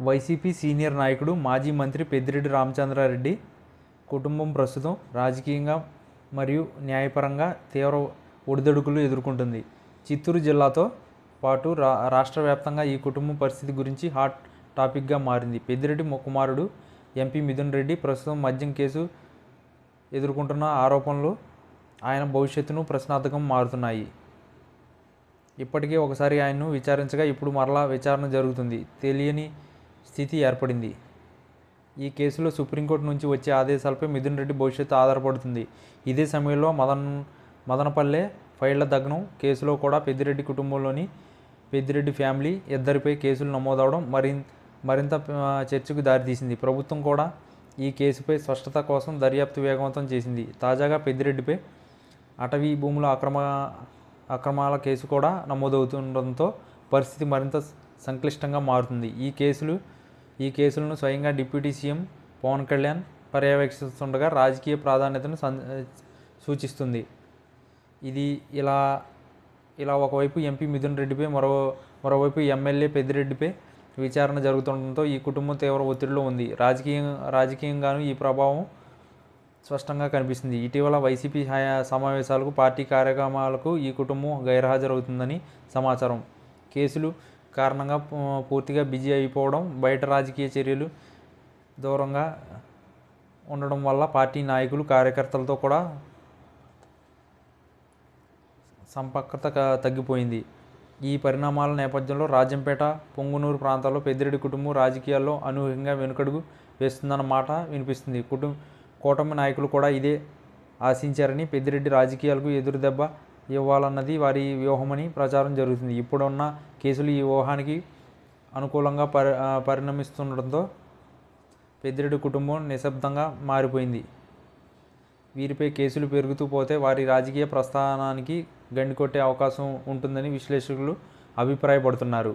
YCP senior నాయకుడు మాజీ మంత్రి పెద్దిరెడ్డి రామచంద్రారెడ్డి కుటుంబం ప్రస్తుతం రాజకీయంగా మరియు న్యాయపరంగా తీవ్ర ఒడిదుడుకులు ఎదుర్కొంటుంది. చిత్తూరు జిల్లాతో పాటు రాష్ట్ర వ్యాప్తంగా ఈ కుటుంబం పరిస్థితి గురించి హాట్ టాపిక్గా మారింది. పెద్దిరెడ్డి కుమారుడు ఎంపీ మిథున్ రెడ్డి ప్రస్తుతం మద్యం కేసు ఎదుర్కొంటున్న ఆరోపణలు ఆయన భవిష్యత్తును ప్రశ్నార్థకం మారుతున్నాయి. ఇప్పటికే ఒకసారి ఆయన్ను విచారించగా ఇప్పుడు మరలా విచారణ జరుగుతుంది. తెలియని స్థితి ఏర్పడింది. ఈ కేసులో సుప్రీంకోర్టు నుంచి వచ్చే ఆదేశాలపై మిథున్ రెడ్డి భవిష్యత్తు ఆధారపడుతుంది. ఇదే సమయంలో మదనపల్లె ఫైళ్ల దగ్నం కేసులో కూడా పెద్దిరెడ్డి కుటుంబంలోని పెద్దిరెడ్డి ఫ్యామిలీ ఇద్దరిపై కేసులు నమోదవడం మరింత చర్చకు దారితీసింది. ప్రభుత్వం కూడా ఈ కేసుపై స్పష్టత కోసం దర్యాప్తు వేగవంతం చేసింది. తాజాగా పెద్దిరెడ్డిపై అటవీ భూముల అక్రమాల కేసు కూడా నమోదవుతుండడంతో పరిస్థితి మరింత సంక్లిష్టంగా మారుతుంది. ఈ కేసులను స్వయంగా డిప్యూటీ సీఎం పవన్ కళ్యాణ్ పర్యవేక్షిస్తుండగా రాజకీయ ప్రాధాన్యతను సూచిస్తుంది. ఇది ఇలా ఒకవైపు ఎంపీ మిథున్ రెడ్డిపై మరోవైపు ఎమ్మెల్యే పెద్దిరెడ్డిపై విచారణ జరుగుతుండడంతో ఈ కుటుంబం తీవ్ర ఒత్తిడిలో ఉంది. రాజకీయంగానూ ఈ ప్రభావం స్పష్టంగా కనిపిస్తుంది. ఇటీవల వైసీపీ సమావేశాలకు, పార్టీ కార్యక్రమాలకు ఈ కుటుంబం గైర్హాజరవుతుందని సమాచారం. కేసులు కారణంగా పూర్తిగా బిజీ అయిపోవడం, బయట రాజకీయ చర్యలు దూరంగా ఉండడం వల్ల పార్టీ నాయకులు, కార్యకర్తలతో కూడా సంపర్కత తగ్గిపోయింది. ఈ పరిణామాల నేపథ్యంలో రాజంపేట, పొంగునూరు ప్రాంతాల్లో పెద్దిరెడ్డి కుటుంబం రాజకీయాల్లో అనూహ్యంగా వెనుకడుగు వేస్తుందన్న మాట వినిపిస్తుంది. కూటమి నాయకులు కూడా ఇదే ఆశించారని, పెద్దిరెడ్డి రాజకీయాలకు ఎదురుదెబ్బ ఇవ్వాలన్నది వారి వ్యూహమని ప్రచారం జరుగుతుంది. ఇప్పుడున్న కేసులు ఈ వ్యూహానికి అనుకూలంగా పరిణమిస్తుండటంతో పెద్దిరెడ్డి కుటుంబం నిశ్శబ్దంగా మారిపోయింది. వీరిపై కేసులు పెరుగుతూ పోతే వారి రాజకీయ ప్రస్థానానికి గండి కొట్టే అవకాశం ఉంటుందని విశ్లేషకులు అభిప్రాయపడుతున్నారు.